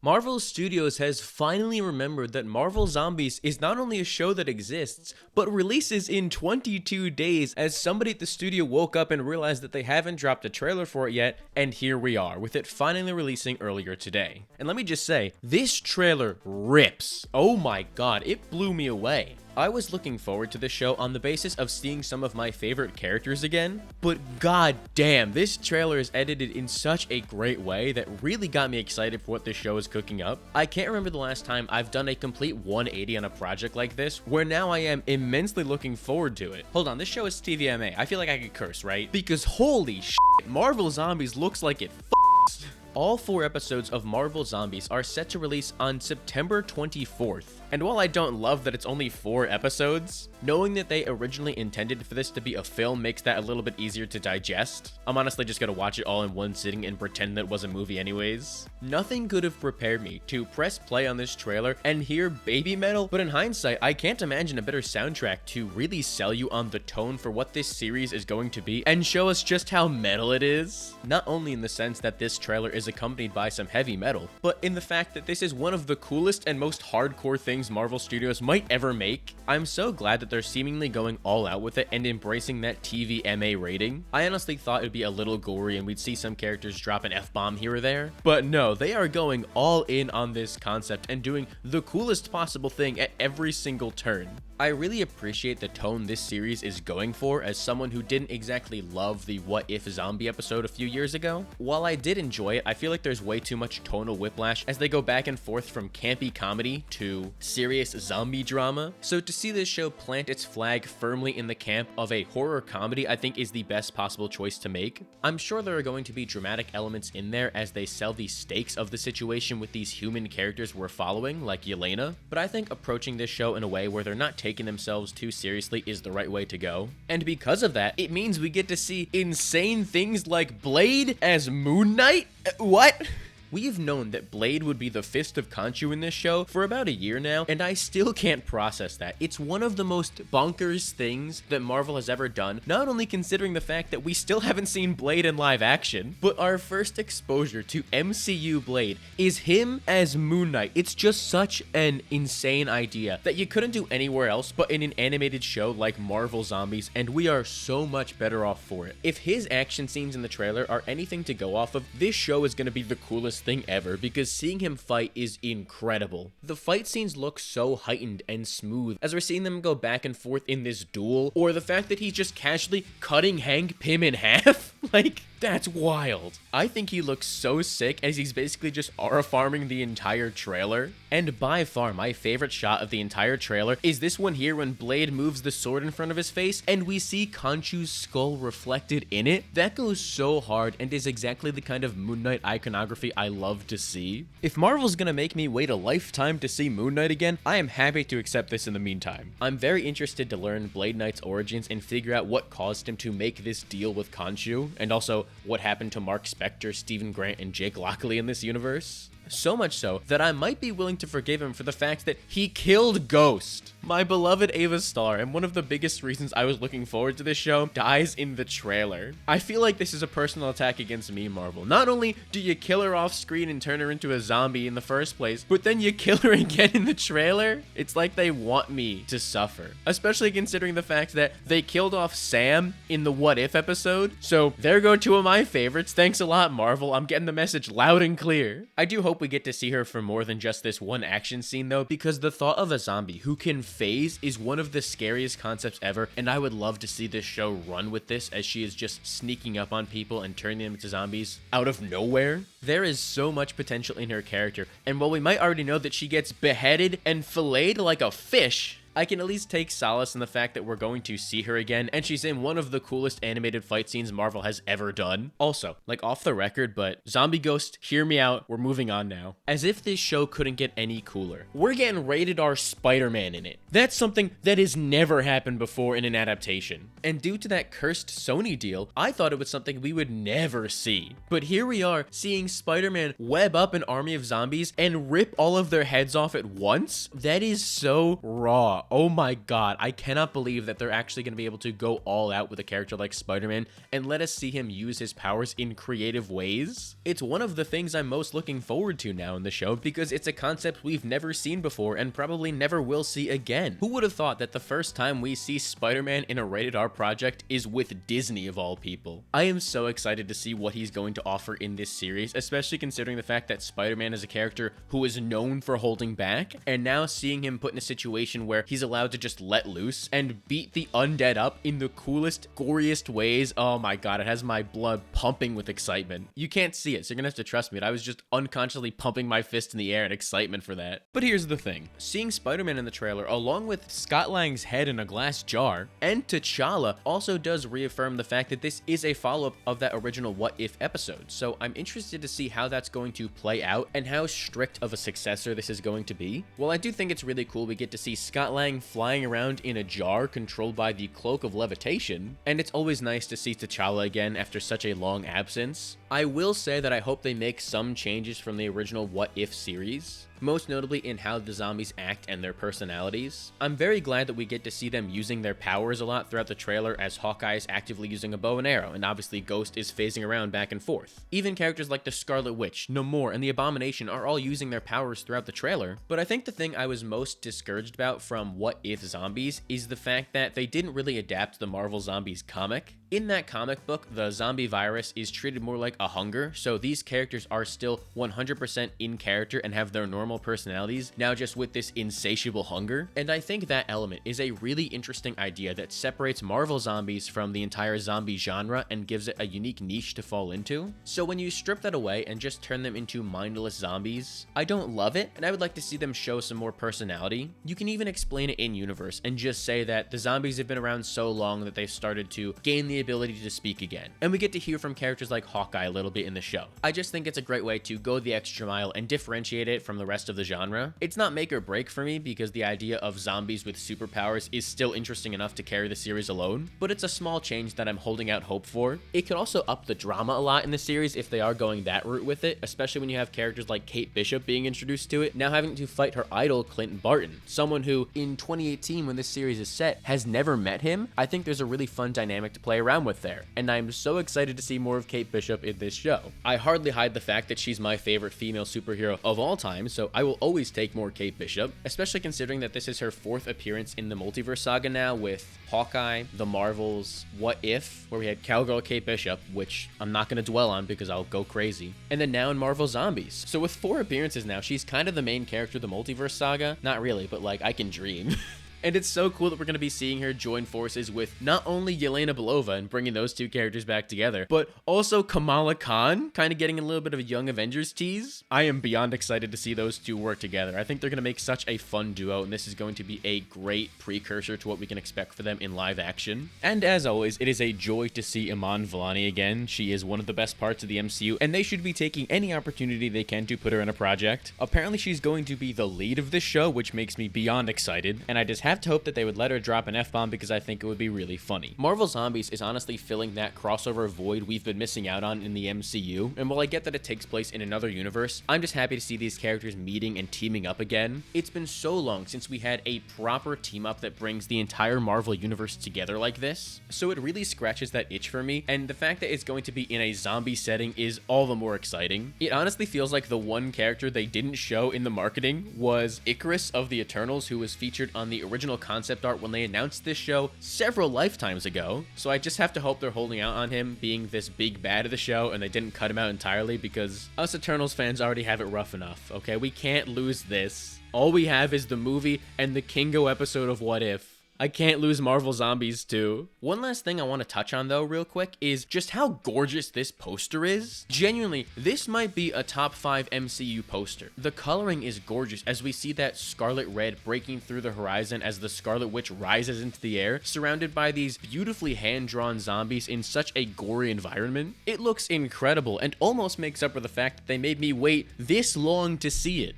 Marvel Studios has finally remembered that Marvel Zombies is not only a show that exists, but releases in 22 days, as somebody at the studio woke up and realized that they haven't dropped a trailer for it yet, and here we are, with it finally releasing earlier today. And let me just say, this trailer rips. Oh my god, it blew me away. I was looking forward to this show on the basis of seeing some of my favorite characters again, but god damn, this trailer is edited in such a great way that really got me excited for what this show is cooking up. I can't remember the last time I've done a complete 180 on a project like this, where now I am immensely looking forward to it. Hold on, this show is TVMA. I feel like I could curse, right? Because holy shit, Marvel Zombies looks like it f***s. All 4 episodes of Marvel Zombies are set to release on September 24th. And while I don't love that it's only 4 episodes, knowing that they originally intended for this to be a film makes that a little bit easier to digest. I'm honestly just gonna watch it all in one sitting and pretend that it was a movie anyways. Nothing could have prepared me to press play on this trailer and hear baby metal, but in hindsight, I can't imagine a better soundtrack to really sell you on the tone for what this series is going to be and show us just how metal it is. Not only in the sense that this trailer is accompanied by some heavy metal, but in the fact that this is one of the coolest and most hardcore things Marvel Studios might ever make. I'm so glad that they're seemingly going all out with it and embracing that TVMA rating. I honestly thought it would be a little gory and we'd see some characters drop an F-bomb here or there, but no, they are going all in on this concept and doing the coolest possible thing at every single turn. I really appreciate the tone this series is going for as someone who didn't exactly love the What If Zombie episode a few years ago. While I did enjoy it, I feel like there's way too much tonal whiplash as they go back and forth from campy comedy to serious zombie drama. So to see this show plant its flag firmly in the camp of a horror comedy, I think is the best possible choice to make. I'm sure there are going to be dramatic elements in there as they sell the stakes of the situation with these human characters we're following, like Yelena, but I think approaching this show in a way where they're not taking themselves too seriously is the right way to go. And because of that, it means we get to see insane things like Blade as Moon Knight? What? We've known that Blade would be the Fist of Khonshu in this show for about a year now, and I still can't process that. It's one of the most bonkers things that Marvel has ever done, not only considering the fact that we still haven't seen Blade in live action, but our first exposure to MCU Blade is him as Moon Knight. It's just such an insane idea that you couldn't do anywhere else but in an animated show like Marvel Zombies, and we are so much better off for it. If his action scenes in the trailer are anything to go off of, this show is going to be the coolest thing ever because seeing him fight is incredible. The fight scenes look so heightened and smooth as we're seeing them go back and forth in this duel, or the fact that he's just casually cutting Hank Pym in half. Like, that's wild. I think he looks so sick as he's basically just aura farming the entire trailer. And by far my favorite shot of the entire trailer is this one here when Blade moves the sword in front of his face and we see Khonshu's skull reflected in it. That goes so hard and is exactly the kind of Moon Knight iconography I love to see. If Marvel's gonna make me wait a lifetime to see Moon Knight again, I am happy to accept this in the meantime. I'm very interested to learn Blade Knight's origins and figure out what caused him to make this deal with Khonshu, and also what happened to Mark Spector, Stephen Grant, and Jake Lockley in this universe. So much so that I might be willing to forgive him for the fact that he killed Ghost. My beloved Ava Starr, and one of the biggest reasons I was looking forward to this show, dies in the trailer. I feel like this is a personal attack against me, Marvel. Not only do you kill her off screen and turn her into a zombie in the first place, but then you kill her again in the trailer? It's like they want me to suffer. Especially considering the fact that they killed off Sam in the What If episode. So there go 2 of my favorites. Thanks a lot, Marvel. I'm getting the message loud and clear. I do hope we get to see her for more than just this one action scene though, because the thought of a zombie who can phase is one of the scariest concepts ever, and I would love to see this show run with this as she is just sneaking up on people and turning them into zombies out of nowhere. There is so much potential in her character, and while we might already know that she gets beheaded and filleted like a fish, I can at least take solace in the fact that we're going to see her again, and she's in one of the coolest animated fight scenes Marvel has ever done. Also, like off the record, but Zombie Ghost, hear me out, we're moving on now. As if this show couldn't get any cooler, we're getting rated R Spider-Man in it. That's something that has never happened before in an adaptation. And due to that cursed Sony deal, I thought it was something we would never see. But here we are, seeing Spider-Man web up an army of zombies and rip all of their heads off at once? That is so raw. Oh my god, I cannot believe that they're actually going to be able to go all out with a character like Spider-Man and let us see him use his powers in creative ways. It's one of the things I'm most looking forward to now in the show because it's a concept we've never seen before and probably never will see again. Who would have thought that the first time we see Spider-Man in a rated R project is with Disney of all people? I am so excited to see what he's going to offer in this series, especially considering the fact that Spider-Man is a character who is known for holding back, and now seeing him put in a situation where he's allowed to just let loose and beat the undead up in the coolest, goriest ways. Oh my god, it has my blood pumping with excitement. You can't see it, so you're gonna have to trust me. I was just unconsciously pumping my fist in the air in excitement for that. But here's the thing. Seeing Spider-Man in the trailer, along with Scott Lang's head in a glass jar, and T'Challa also does reaffirm the fact that this is a follow-up of that original What If episode. So I'm interested to see how that's going to play out and how strict of a successor this is going to be. Well, I do think it's really cool we get to see Scott Lang flying around in a jar controlled by the Cloak of Levitation, and it's always nice to see T'Challa again after such a long absence. I will say that I hope they make some changes from the original What If series, most notably in how the zombies act and their personalities. I'm very glad that we get to see them using their powers a lot throughout the trailer, as Hawkeye is actively using a bow and arrow, and obviously Ghost is phasing around back and forth. Even characters like the Scarlet Witch, Namor, and the Abomination are all using their powers throughout the trailer. But I think the thing I was most discouraged about from What If Zombies is the fact that they didn't really adapt the Marvel Zombies comic. In that comic book, the zombie virus is treated more like a hunger, so these characters are still 100% in character and have their normal personalities, now just with this insatiable hunger. And I think that element is a really interesting idea that separates Marvel Zombies from the entire zombie genre and gives it a unique niche to fall into. So when you strip that away and just turn them into mindless zombies, I don't love it, and I would like to see them show some more personality. You can even explain it in universe and just say that the zombies have been around so long that they've started to gain the ability to speak again. And we get to hear from characters like Hawkeye a little bit in the show. I just think it's a great way to go the extra mile and differentiate it from the rest of the genre. It's not make or break for me because the idea of zombies with superpowers is still interesting enough to carry the series alone, but it's a small change that I'm holding out hope for. It could also up the drama a lot in the series if they are going that route with it, especially when you have characters like Kate Bishop being introduced to it, now having to fight her idol Clinton Barton, someone who in 2018 when this series is set has never met him. I think there's a really fun dynamic to play around with there, and I'm so excited to see more of Kate Bishop in this show. I hardly hide the fact that she's my favorite female superhero of all time, so I will always take more Kate Bishop, especially considering that this is her 4th appearance in the multiverse saga now with Hawkeye, The Marvels, What If, where we had Cowgirl Kate Bishop, which I'm not going to dwell on because I'll go crazy, and then now in Marvel Zombies. So with 4 appearances now, she's kind of the main character of the multiverse saga. Not really, but like I can dream. And it's so cool that we're going to be seeing her join forces with not only Yelena Belova and bringing those 2 characters back together, but also Kamala Khan, kind of getting a little bit of a Young Avengers tease. I am beyond excited to see those 2 work together. I think they're going to make such a fun duo, and this is going to be a great precursor to what we can expect for them in live action. And as always, it is a joy to see Iman Vellani again. She is one of the best parts of the MCU, and they should be taking any opportunity they can to put her in a project. Apparently, she's going to be the lead of this show, which makes me beyond excited, and I just have to hope that they would let her drop an F-bomb because I think it would be really funny. Marvel Zombies is honestly filling that crossover void we've been missing out on in the MCU, and while I get that it takes place in another universe, I'm just happy to see these characters meeting and teaming up again. It's been so long since we had a proper team-up that brings the entire Marvel universe together like this, so it really scratches that itch for me, and the fact that it's going to be in a zombie setting is all the more exciting. It honestly feels like the one character they didn't show in the marketing was Icarus of the Eternals, who was featured on the original concept art when they announced this show several lifetimes ago, so I just have to hope they're holding out on him being this big bad of the show and they didn't cut him out entirely, because us Eternals fans already have it rough enough, okay? We can't lose this. All we have is the movie and the Kingo episode of What If. I can't lose Marvel Zombies too. One last thing I want to touch on though real quick is just how gorgeous this poster is. Genuinely, this might be a top 5 MCU poster. The coloring is gorgeous as we see that scarlet red breaking through the horizon as the Scarlet Witch rises into the air, surrounded by these beautifully hand-drawn zombies in such a gory environment. It looks incredible and almost makes up for the fact that they made me wait this long to see it.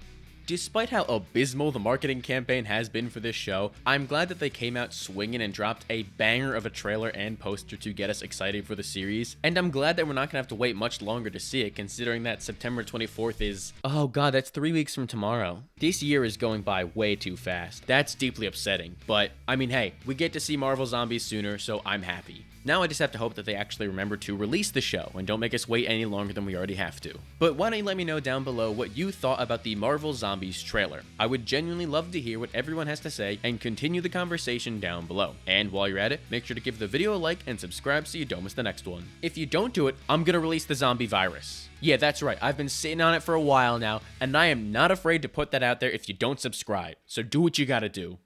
Despite how abysmal the marketing campaign has been for this show, I'm glad that they came out swinging and dropped a banger of a trailer and poster to get us excited for the series, and I'm glad that we're not gonna have to wait much longer to see it, considering that September 24th is, oh god, that's 3 weeks from tomorrow. This year is going by way too fast. That's deeply upsetting, but I mean, hey, we get to see Marvel Zombies sooner, so I'm happy. Now I just have to hope that they actually remember to release the show and don't make us wait any longer than we already have to. But why don't you let me know down below what you thought about the Marvel Zombies trailer? I would genuinely love to hear what everyone has to say and continue the conversation down below. And while you're at it, make sure to give the video a like and subscribe so you don't miss the next one. If you don't do it, I'm gonna release the zombie virus. Yeah, that's right, I've been sitting on it for a while now, and I am not afraid to put that out there if you don't subscribe. So do what you gotta do.